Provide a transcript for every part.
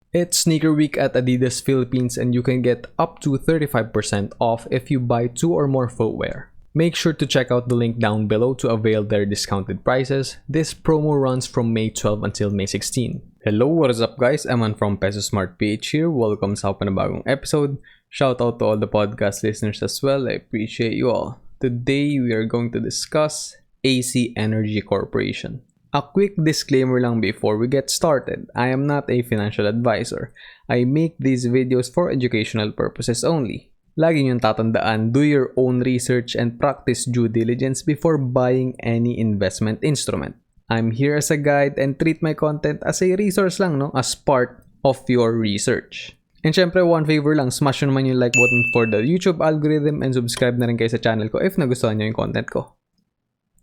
It's Sneaker Week at Adidas Philippines and you can get up to 35% off if you buy 2 or more footwear. Make sure to check out the link down below to avail their discounted prices. This promo runs from May 12 until May 16. Hello, what is up guys? Eman from Peso Smart PH here. Welcome sa panibagong episode. Shout out to all the podcast listeners as well. I appreciate you all. Today we are going to discuss ACEN Energy Corporation. A quick disclaimer lang before we get started. I am not a financial advisor. I make these videos for educational purposes only. Lagi niyong tatandaan, do your own research and practice due diligence before buying any investment instrument. I'm here as a guide and treat my content as a resource lang, no? As part of your research. And syempre, one favor lang, smash naman yung like button for the YouTube algorithm and subscribe na rin kayo sa channel ko if nagustuhan niyo yung content ko.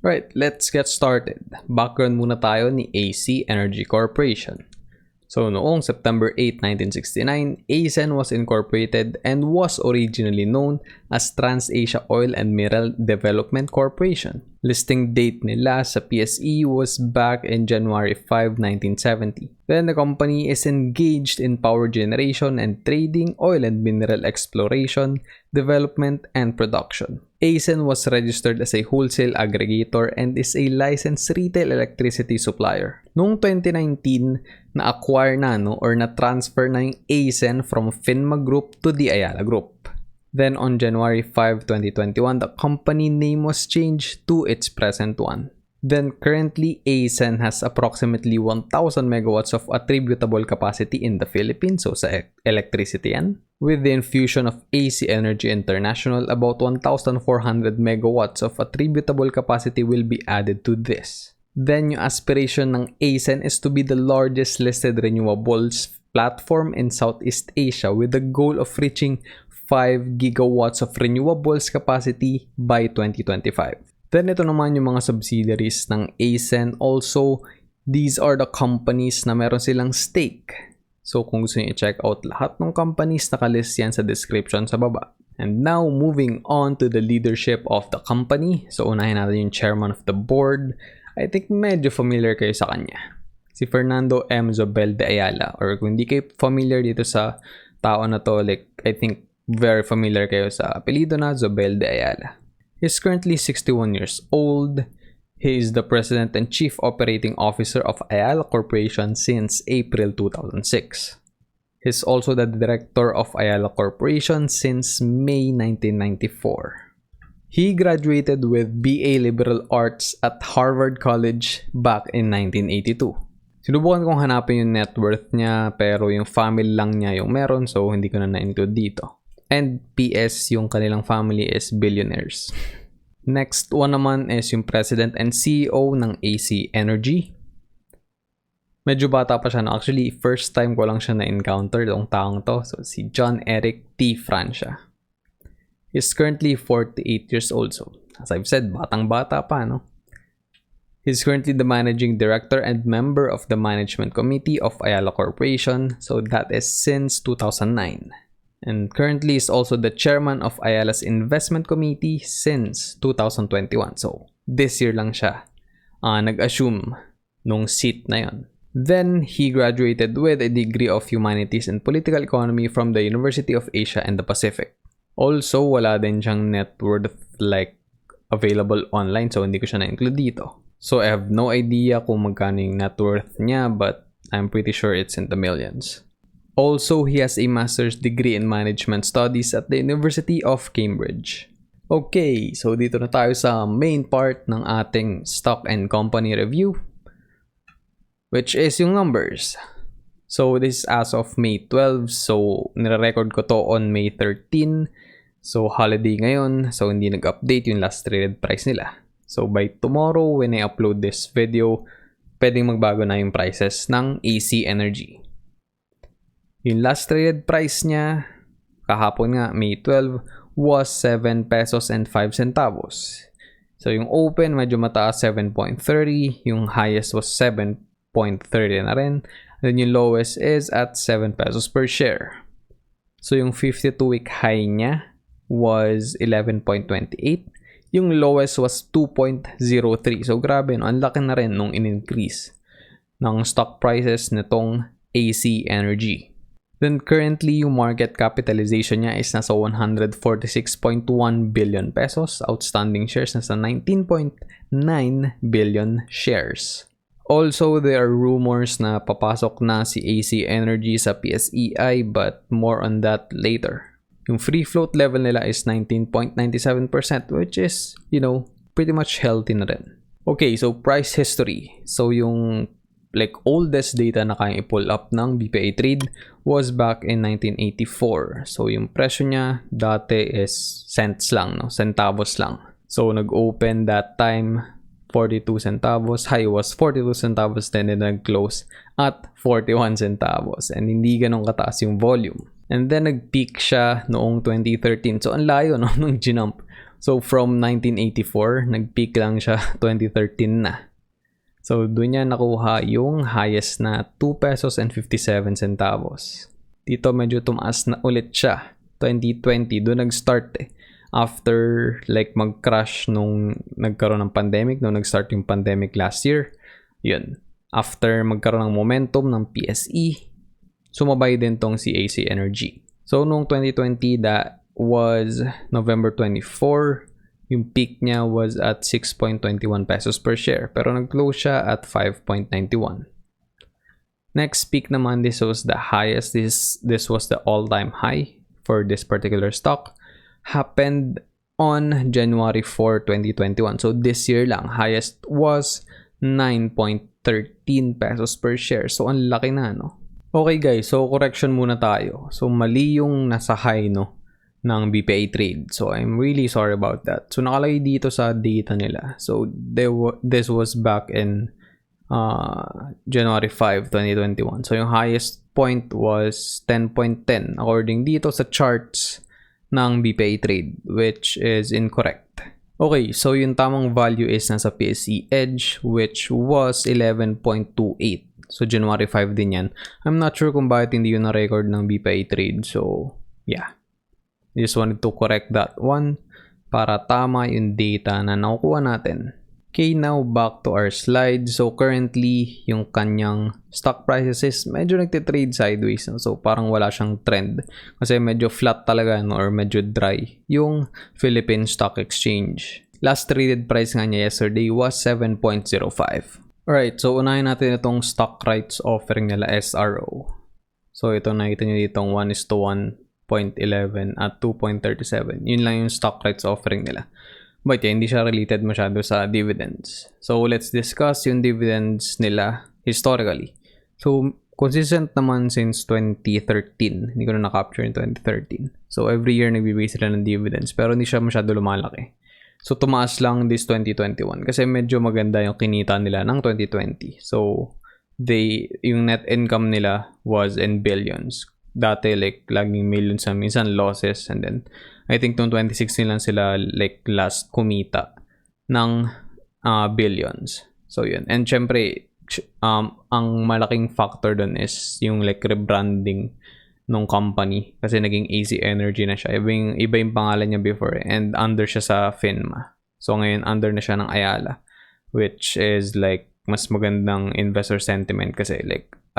Right, let's get started. Background muna tayo ni ACEN Energy Corporation. So noong September 8, 1969, ACEN was incorporated and was originally known as Trans-Asia Oil and Mineral Development Corporation. Listing date nila sa PSE was back in January 5, 1970. Then the company is engaged in power generation and trading, oil and mineral exploration, development, and production. ACEN was registered as a wholesale aggregator and is a licensed retail electricity supplier. Noong 2019, na-acquire na or na-transfer na yung ACEN from Phinma Group to the Ayala Group. Then on January 5, 2021, the company name was changed to its present one. Then currently, ACEN has approximately 1,000 megawatts of attributable capacity in the Philippines, so sa electricity yan. With the infusion of ACEN Energy International, about 1,400 megawatts of attributable capacity will be added to this. Then yung aspiration ng ACEN is to be the largest listed renewables platform in Southeast Asia with the goal of reaching 5 gigawatts of renewables capacity by 2025. Then ito naman yung mga subsidiaries ng ACEN. Also, these are the companies na meron silang stake. So kung gusto niyo i-check out lahat ng companies, nakalist yan sa description sa baba. And now, moving on to the leadership of the company. So unahin natin yung chairman of the board. I think medyo familiar kayo sa kanya. Si Fernando M. Zobel de Ayala. Or kung hindi kayo familiar dito sa tao na to, like I think very familiar kayo sa apelido na Zobel de Ayala. He's currently 61 years old. He is the president and chief operating officer of Ayala Corporation since April 2006. He's also the director of Ayala Corporation since May 1994. He graduated with BA Liberal Arts at Harvard College back in 1982. Sinubukan kong hanapin yung net worth niya pero yung family lang niya yung meron so hindi ko na na-include dito. And PS, yung kanilang family is billionaires. Next one naman is yung president and CEO ng ACEN Energy. Medyo bata pa siya na. Actually, first time ko lang siya na-encounter itong taong to. So, si John Eric T. Francia. He's currently 48 years old. So, as I've said, batang-bata pa, no? He's currently the managing director and member of the management committee of Ayala Corporation. So, that is since 2009. And currently is also the chairman of Ayala's investment committee since 2021. So, this year lang siya nag-assume nung seat na yon. Then, he graduated with a degree of Humanities and Political Economy from the University of Asia and the Pacific. Also, wala din siyang net worth like available online. So, hindi ko siya na-include dito. So, I have no idea kung magkano yung net worth niya but I'm pretty sure it's in the millions. Also, he has a master's degree in management studies at the University of Cambridge. Okay, so dito na tayo sa main part ng ating stock and company review, which is yung numbers. So, this is as of May 12. So, nire-record ko to on May 13. So, holiday ngayon. So, hindi nag-update yung last traded price nila. So, by tomorrow, when I upload this video, pwedeng magbago na yung prices ng ACEN Energy. Yung last traded price niya, kahapon nga, May 12, was 7 pesos and 5 centavos. So, yung open, medyo mataas, 7.30. Yung highest was 7.30 na rin. Then, yung lowest is at 7 pesos per share. So, yung 52-week high niya was 11.28. Yung lowest was 2.03. So, grabe, no? Ang laki na rin nung in-increase ng stock prices nitong ACEN Energy. Then currently, yung market capitalization niya is nasa 146.1 billion pesos. Outstanding shares nasa 19.9 billion shares. Also, there are rumors na papasok na si AC Energy sa PSEI, but more on that later. Yung free float level nila is 19.97%, which is, pretty much healthy na rin. Okay, so price history. So yung oldest data na kayang i-pull up ng BPI Trade was back in 1984. So yung presyo niya dati is cents lang, centavos lang. So nag-open that time 42 centavos, high was 42 centavos, then nag-close at 41 centavos, and hindi ganun kataas yung volume. And then nag-peak siya noong 2013. So ang layo nung ginump. So from 1984, nag-peak lang siya 2013 na. So, doon niya nakuha yung highest na 2 pesos and 57 centavos. Dito medyo tumaas na ulit siya. 2020, doon nag-start After mag-crash nung nagkaroon ng pandemic, nung nag-start yung pandemic last year. Yun. After magkaroon ng momentum ng PSE, sumabay din tong si AC Energy. So, noong 2020, that was November 24, yung peak niya was at 6.21 pesos per share, pero nag-close siya at 5.91. Next peak naman, this was the highest. This was the all-time high for this particular stock. Happened on January 4, 2021. So this year lang, highest was 9.13 pesos per share. So ang laki na, no? Okay guys, so correction muna tayo. So mali yung nasa high, ng BPI Trade. So, I'm really sorry about that. So, nakalagay dito sa data nila. So, this was back in January 5, 2021. So, yung highest point was 10.10 according dito sa charts ng BPI Trade, which is incorrect. Okay, so yung tamang value is nasa PSE Edge, which was 11.28. So, January 5 din yan. I'm not sure kung bakit hindi yun na-record ng BPI Trade. So, yeah. I just wanted to correct that one para tama yung data na nakukuha natin. Okay, now back to our slide. So currently, yung kanyang stock prices is medyo nagtitrade sideways. So parang wala siyang trend. Kasi medyo flat talaga or medyo dry yung Philippine Stock Exchange. Last traded price nga niya yesterday was 7.05. Alright, so unahin natin itong stock rights offering nila SRO. So ito nakita nyo ditong 1:1. 0.11 at 2.37. Yun lang yung stock rights offering nila. But yeah, hindi siya related masyado sa dividends. So let's discuss yung dividends nila historically. So consistent naman since 2013. Hindi ko na na-capture in 2013. So every year nagbibigay sila ng dividends pero hindi siya masyado lumalaki. So tumaas lang this 2021 kasi medyo maganda yung kinita nila ng 2020. So yung net income nila was in billions. Dati laging millions and minsan losses, and then I think noong 2016 lang sila last kumita ng billions. So yun. And syempre ang malaking factor doon is yung rebranding ng company kasi naging AC Energy na siya. Iba yung pangalan niya before and under siya sa Phinma. So ngayon under na siya ng Ayala, which is mas magandang investor sentiment kasi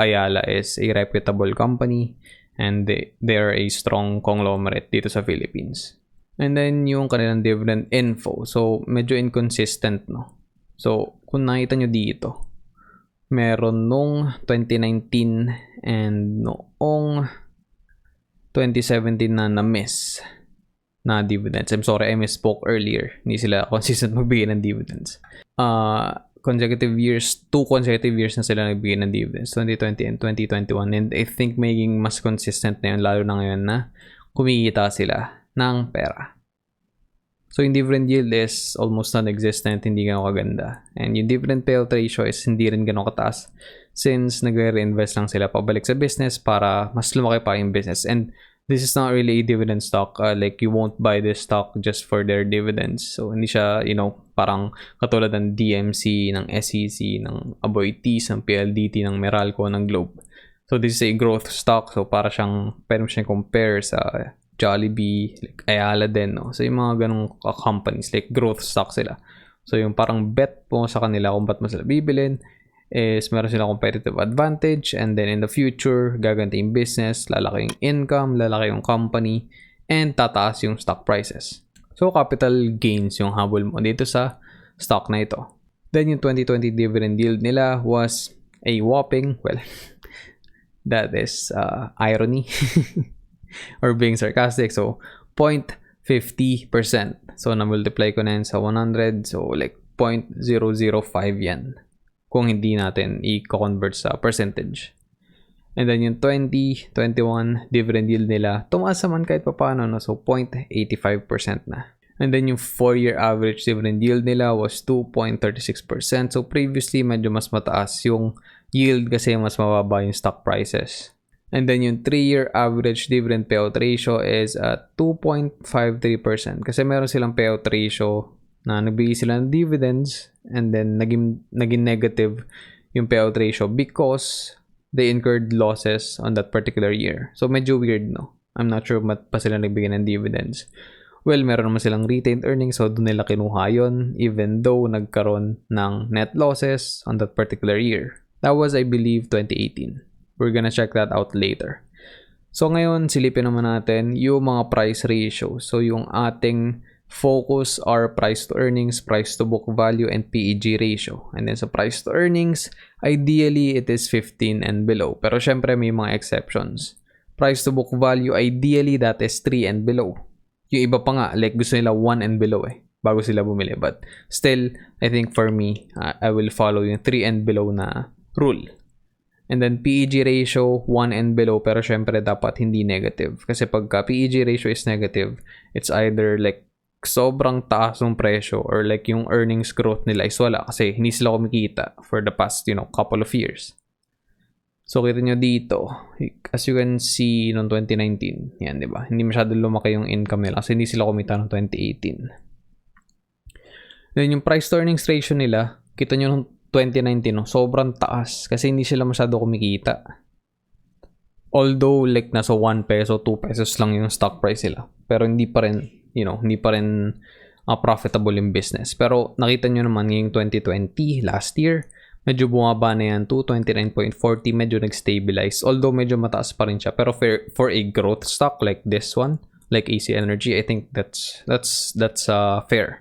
Ayala is a reputable company and they are a strong conglomerate dito sa Philippines. And then yung kanilang dividend info. So medyo inconsistent, no? So kung nakita nyo dito, meron nung 2019 and noong 2017 na miss na dividends. I'm sorry, I misspoke earlier. Hindi sila consistent magbigay ng dividends. Consecutive years, 2 consecutive years na sila nagbigay ng dividends, 2020 and 2021, and I think maging mas consistent na yun, lalo na ngayon na kumikita sila ng pera. So yung dividend yield is almost non-existent, hindi gano'ng kaganda, and yung dividend payout ratio is hindi rin gano'ng kataas since nagre-reinvest lang sila pabalik sa business para mas lumaki pa yung business. And this is not really a dividend stock. You won't buy this stock just for their dividends. So, hindi siya, parang katulad ng DMC, ng SEC, ng Aboitiz, ng PLDT, ng Meralco, ng Globe. So, this is a growth stock. So, pwede mo siyang compare sa Jollibee, Ayala din, no? So, yung mga ganong companies, growth stock sila. So, yung parang bet po sa kanila kung ba't mo sila bibilin. is meron silang competitive advantage, and then in the future, gaganti yung business, lalaki yung income, lalaki yung company, and tataas yung stock prices. So, capital gains yung habol mo dito sa stock na ito. Then, yung 2020 dividend yield nila was a whopping, well, that is irony or being sarcastic. So, 0.50%. So, na-multiply ko na yan sa 100. So, like 0.005 yan. Kung hindi natin i-convert sa percentage. And then yung 2021 dividend yield nila, tumaas naman kahit papaano, no? So 0.85% na. And then yung 4-year average dividend yield nila was 2.36%. So previously, medyo mas mataas yung yield kasi mas mababa yung stock prices. And then yung 3-year average dividend payout ratio is at 2.53%. Kasi meron silang payout ratio na nagbigay sila ng dividends and then naging negative yung payout ratio because they incurred losses on that particular year. So medyo weird, no? I'm not sure ba't pa sila nagbigay ng dividends. Well, meron naman silang retained earnings, so doon nila kinuha yun even though nagkaroon ng net losses on that particular year. That was, I believe, 2018. We're gonna check that out later. So ngayon, silipin naman natin yung mga price ratio. So yung ating focus are price to earnings, price to book value, and PEG ratio. And then sa price to earnings, ideally it is 15 and below. Pero syempre may mga exceptions. Price to book value, ideally that is 3 and below. Yung iba pa nga, like gusto nila 1 and below bago sila bumili. But still, I think for me, I will follow yung 3 and below na rule. And then PEG ratio, 1 and below, pero syempre dapat hindi negative. Kasi pagka PEG ratio is negative, it's either like sobrang taas ng presyo or like yung earnings growth nila is wala kasi hindi sila kumikita for the past, couple of years. So, kita nyo dito, as you can see noong 2019, yan, di ba? Hindi masyado lumaki yung income nila kasi hindi sila kumita noong 2018. Then, yung price to earnings ratio nila, kita nyo noong 2019, sobrang taas kasi hindi sila masyado kumikita. Although, like, nasa 1 peso, 2 pesos lang yung stock price nila. Pero hindi pa rin, hindi pa rin profitable yung business. Pero nakita nyo naman ngayong 2020, last year, medyo bumaba na yan to 29.40, medyo nag-stabilize. Although medyo mataas pa rin siya. Pero for a growth stock like this one, like ACEN Energy, I think that's fair.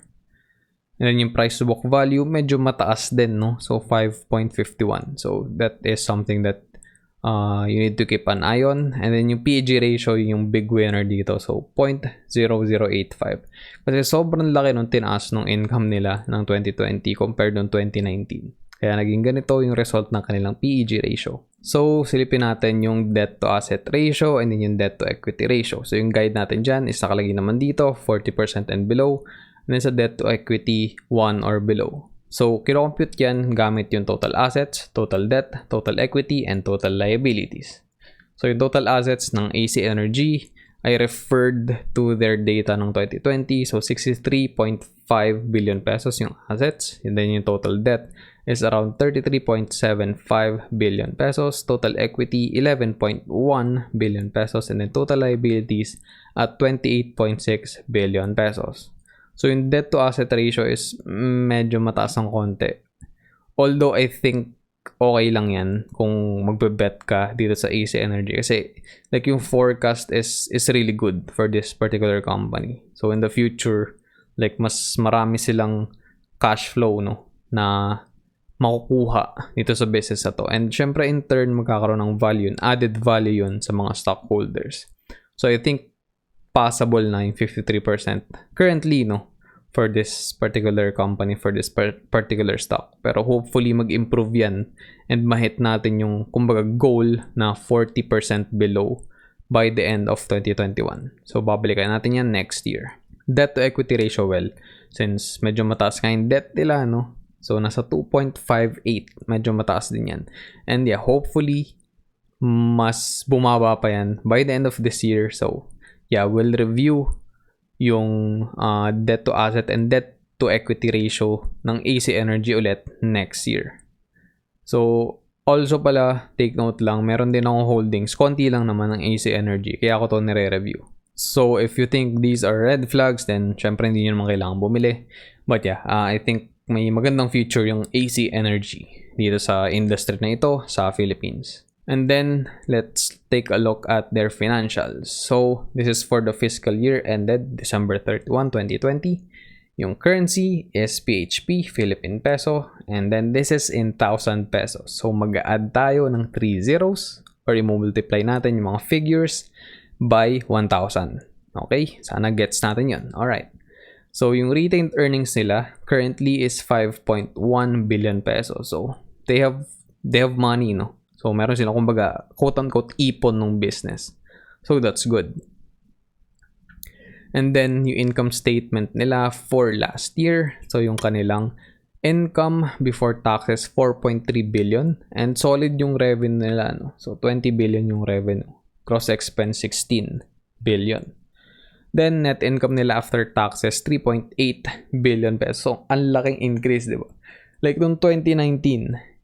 And then yung price to book value, medyo mataas din, no? So 5.51. So that is something that you need to keep an eye on. And then yung PEG ratio, yung big winner dito. So 0.0085. Kasi sobrang laki nung tinaas ng income nila ng 2020 compared nung 2019. Kaya naging ganito yung result ng kanilang PEG ratio. So silipin natin yung debt to asset ratio and then yung debt to equity ratio. So yung guide natin dyan is nakalagay naman dito 40% and below. And then sa debt to equity 1 or below. So, kino-compute yan gamit yung total assets, total debt, total equity, and total liabilities. So, yung total assets ng ACEN Energy, I referred to their data ng 2020. So, 63.5 billion pesos yung assets. And then yung total debt is around 33.75 billion pesos. Total equity, 11.1 billion pesos. And then total liabilities at 28.6 billion pesos. So, yung debt to asset ratio is medyo mataas ng konti. Although, I think okay lang yan kung magbe-bet ka dito sa ACEN Energy. Kasi, like, yung forecast is really good for this particular company. So, in the future, like, mas marami silang cash flow, no, na makukuha dito sa business na to. And, syempre, in turn, magkakaroon ng value, added value yun sa mga stockholders. So, I think, possible na yung 53% currently, no, for this particular company, for this particular stock. Pero hopefully mag-improve yan and mahit natin yung kumbaga goal na 40% below by the end of 2021. So babalikan natin yan next year. Debt to equity ratio, well, since medyo mataas nga yung debt nila, no, so nasa 2.58, medyo mataas din yan. And yeah, hopefully mas bumaba pa yan by the end of this year. So yeah, we'll review yung debt to asset and debt to equity ratio ng ACEN Energy ulit next year. So, also pala, take note lang, meron din akong holdings. Konti lang naman ng ACEN Energy, kaya ako to nire-review. So, if you think these are red flags, then syempre hindi nyo naman kailangan bumili. But yeah, I think may magandang future yung ACEN Energy. dito sa industry na ito sa Philippines. And then, let's take a look at their financials. So, this is for the fiscal year ended December 31, 2020. Yung currency is PHP, Philippine Peso. And then, this is in 1,000 pesos. So, mag-add tayo ng 3 zeros or i-multiply natin yung mga figures by 1,000. Okay? Sana gets natin yun. Alright. So, yung retained earnings nila currently is 5.1 billion pesos. So, they have money, no? So, meron sila kumbaga quote-unquote ipon ng business. So, that's good. And then, yung income statement nila for last year. So, yung kanilang income before taxes, 4.3 billion. And solid yung revenue nila, no? So, 20 billion yung revenue. Gross expense, 16 billion. Then, net income nila after taxes, 3.8 billion pesos. So, ang laking increase, di ba? Like, noong 2019,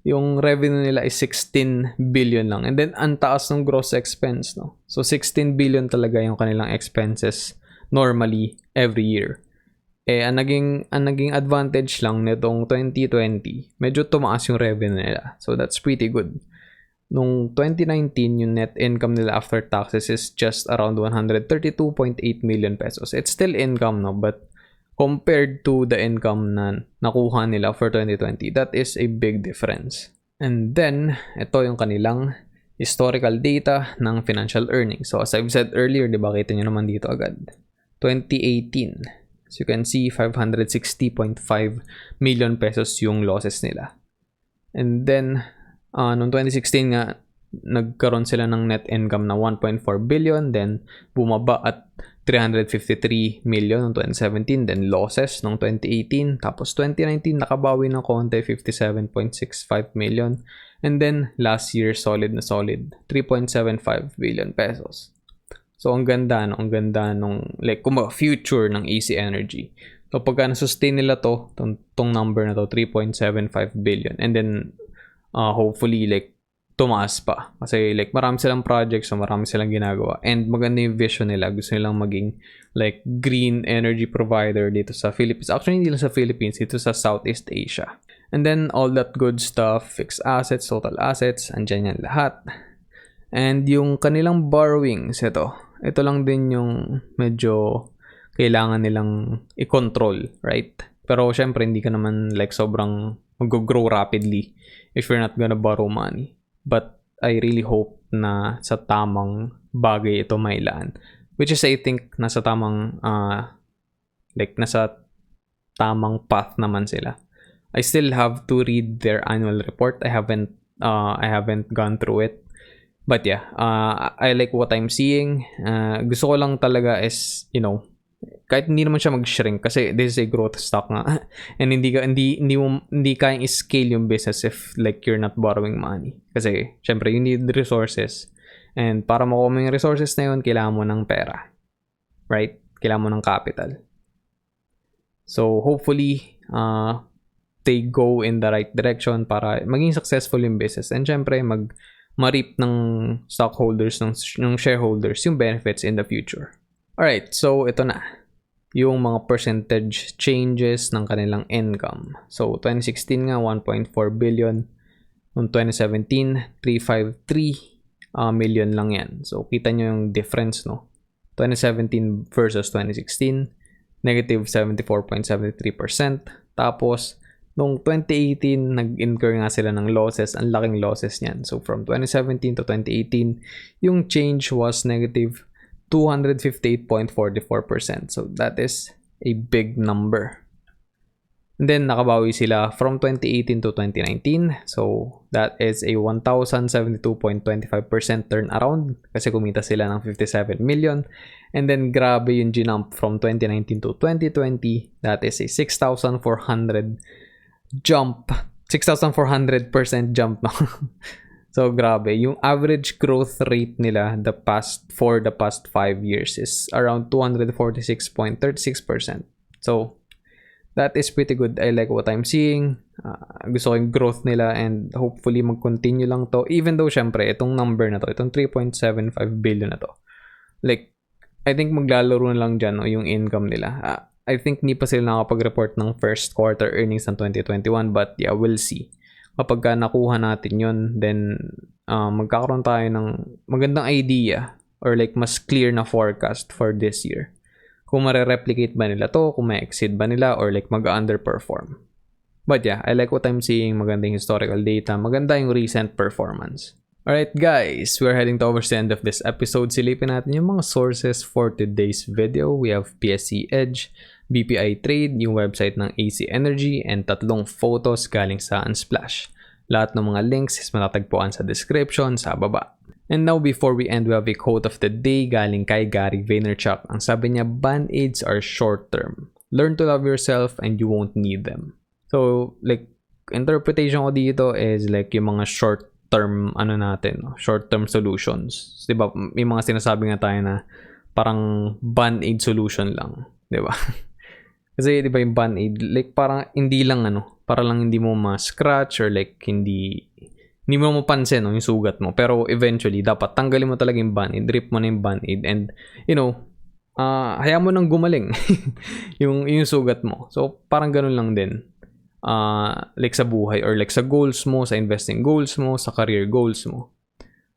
yung revenue nila is 16 billion lang. And then, ang taas ng gross expense, no? So, 16 billion talaga yung kanilang expenses normally every year. Ang naging advantage lang nitong 2020, medyo tumaas yung revenue nila. So, that's pretty good. Nung 2019, yung net income nila after taxes is just around 132.8 million pesos. It's still income, no? But compared to the income na nakuha nila for 2020, that is a big difference. And then, ito yung kanilang historical data ng financial earnings. So, as I've said earlier, di ba, kita nyo naman dito agad. 2018. So, you can see 560.5 million pesos yung losses nila. And then, noong 2016 nga, nagkaroon sila ng net income na 1.4 billion. Then, bumaba at 353 million noong 2017, then losses noong 2018, tapos 2019 nakabawi ng konti, 57.65 million, and then last year solid 3.75 billion pesos. So ang ganda nung like kumbaga future ng AC Energy. So pagka na-sustain nila tong number na to, 3.75 billion, and then hopefully like tumaas pa. Kasi like marami silang projects, so marami silang ginagawa. And maganda yung vision nila. Gusto nilang maging like green energy provider dito sa Philippines. Actually, hindi lang sa Philippines, dito sa Southeast Asia. And then all that good stuff, fixed assets, total assets, andyan yan lahat. And yung kanilang borrowings, ito lang din yung medyo kailangan nilang i-control, right? Pero syempre, hindi ka naman like sobrang mag-grow rapidly if you're not gonna borrow money. But I really hope na sa tamang bagay ito mailaan. Which is I think nasa tamang nasa tamang path naman sila. I still have to read their annual report. I haven't gone through it. But yeah, I like what I'm seeing. Gusto ko lang talaga is, kahit hindi naman siya mag-shrink kasi this is a growth stock nga. And hindi kayang i-scale yung business if like you're not borrowing money. Kasi syempre you need resources. And para makuha mo yung resources na yun, kailangan mo ng pera. Right? Kailangan mo ng capital. So hopefully they go in the right direction para maging successful yung business. And syempre ma-reap ng stockholders, ng shareholders yung benefits in the future. Alright, so ito na. Yung mga percentage changes ng kanilang income. So, 2016 nga, 1.4 billion. Noong 2017, 353 million lang yan. So, kita nyo yung difference, no? 2017 versus 2016, negative 74.73%. Tapos, noong 2018, nag-incur nga sila ng losses. Ang laking losses niyan. So, from 2017 to 2018, yung change was negative 258.44%. So that is a big number. And then nakabawi sila from 2018 to 2019. So that is a 1,072.25% turnaround kasi kumita sila ng 57 million. And then grabe yung jump from 2019 to 2020. That is a 6,400% jump. No? So, grabe. Yung average growth rate nila for the past 5 years is around 246.36%. So, that is pretty good. I like what I'm seeing. Gusto ko yung growth nila and hopefully mag-continue lang to. Even though, syempre, itong number na to, itong 3.75 billion na to. Like, I think maglalaro na lang dyan yung income nila. I think hindi pa sila nakapag-report ng first quarter earnings ng 2021 but yeah, we'll see. Kapag ka nakuha natin yun, then magkakaroon tayo ng magandang idea or like mas clear na forecast for this year. Kung mare-replicate ba nila to, kung may exceed ba nila, or like mag-underperform. But yeah, I like what I'm seeing, magandang historical data, maganda yung recent performance. Alright guys, we're heading towards the end of this episode. Silipin natin yung mga sources for today's video. We have PSC Edge, BPI Trade, yung website ng AC Energy, and 3 photos galing sa Unsplash. Lahat ng mga links is matatagpuan sa description sa baba. And now before we end, we have a quote of the day galing kay Gary Vaynerchuk. Ang sabi niya, band-aids are short-term. Learn to love yourself and you won't need them. So like, interpretation ko dito is like yung mga short-term short-term solutions. 'Di ba? May mga sinasabi nga tayo na parang band-aid solution lang, 'di ba? Kasi 'di ba yung band-aid like parang hindi lang para lang hindi mo ma-scratch or like hindi mo mapansin yung sugat mo. Pero eventually dapat tanggalin mo talaga yung band-aid, rip mo na yung band-aid and hayaan mo nang gumaling yung sugat mo. So parang ganun lang din. Like sa buhay or like sa goals mo, sa investing goals mo, sa career goals mo.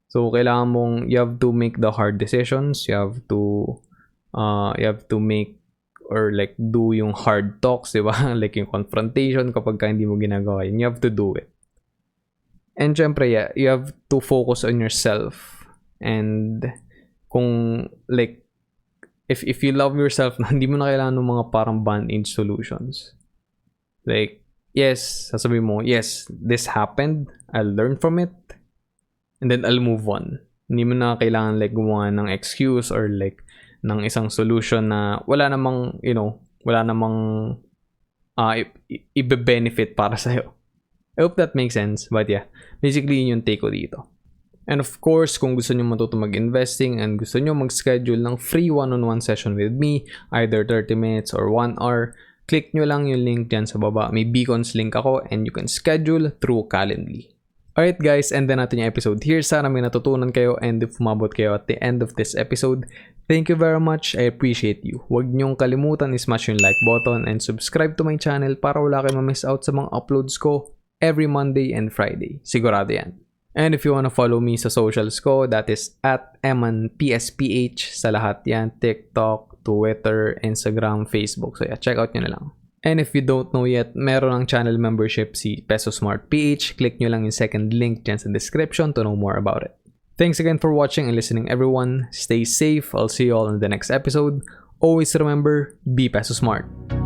So kailangan mong you have to make the hard decisions, you have to make or like do yung hard talks, di ba? Like yung confrontation kapag hindi mo ginagawa yun, you have to do it. And syempre, yeah, you have to focus on yourself. And kung like if you love yourself, hindi mo na kailangan ng mga parang band-aid solutions. Like yes, sasabihin mo, yes, this happened, I'll learn from it, and then I'll move on. Hindi mo na kailangan like gumawa ng excuse or like ng isang solution na wala namang ibe-benefit para sa'yo. I hope that makes sense, but yeah, basically yun yung take ko dito. And of course, kung gusto nyo matuto mag-investing and gusto nyo mag-schedule ng free one-on-one session with me, either 30 minutes or 1 hour, click nyo lang yung link dyan sa baba. May beacons link ako and you can schedule through Calendly. Alright guys, end na natin yung episode here. Sana may natutunan kayo and if umabot kayo at the end of this episode, thank you very much. I appreciate you. Huwag nyong kalimutan i-smash yung like button and subscribe to my channel para wala kayong ma-miss out sa mga uploads ko every Monday and Friday. Sigurado yan. And if you wanna follow me sa socials ko, that is at emanpsph sa lahat yan. TikTok, Twitter, Instagram, Facebook. So yeah, check out nyo na lang. And if you don't know yet, meron ang channel membership si Peso Smart PH. Click nyo lang yung second link dyan sa description to know more about it. Thanks again for watching and listening everyone. Stay safe. I'll see you all in the next episode. Always remember, be Peso Smart.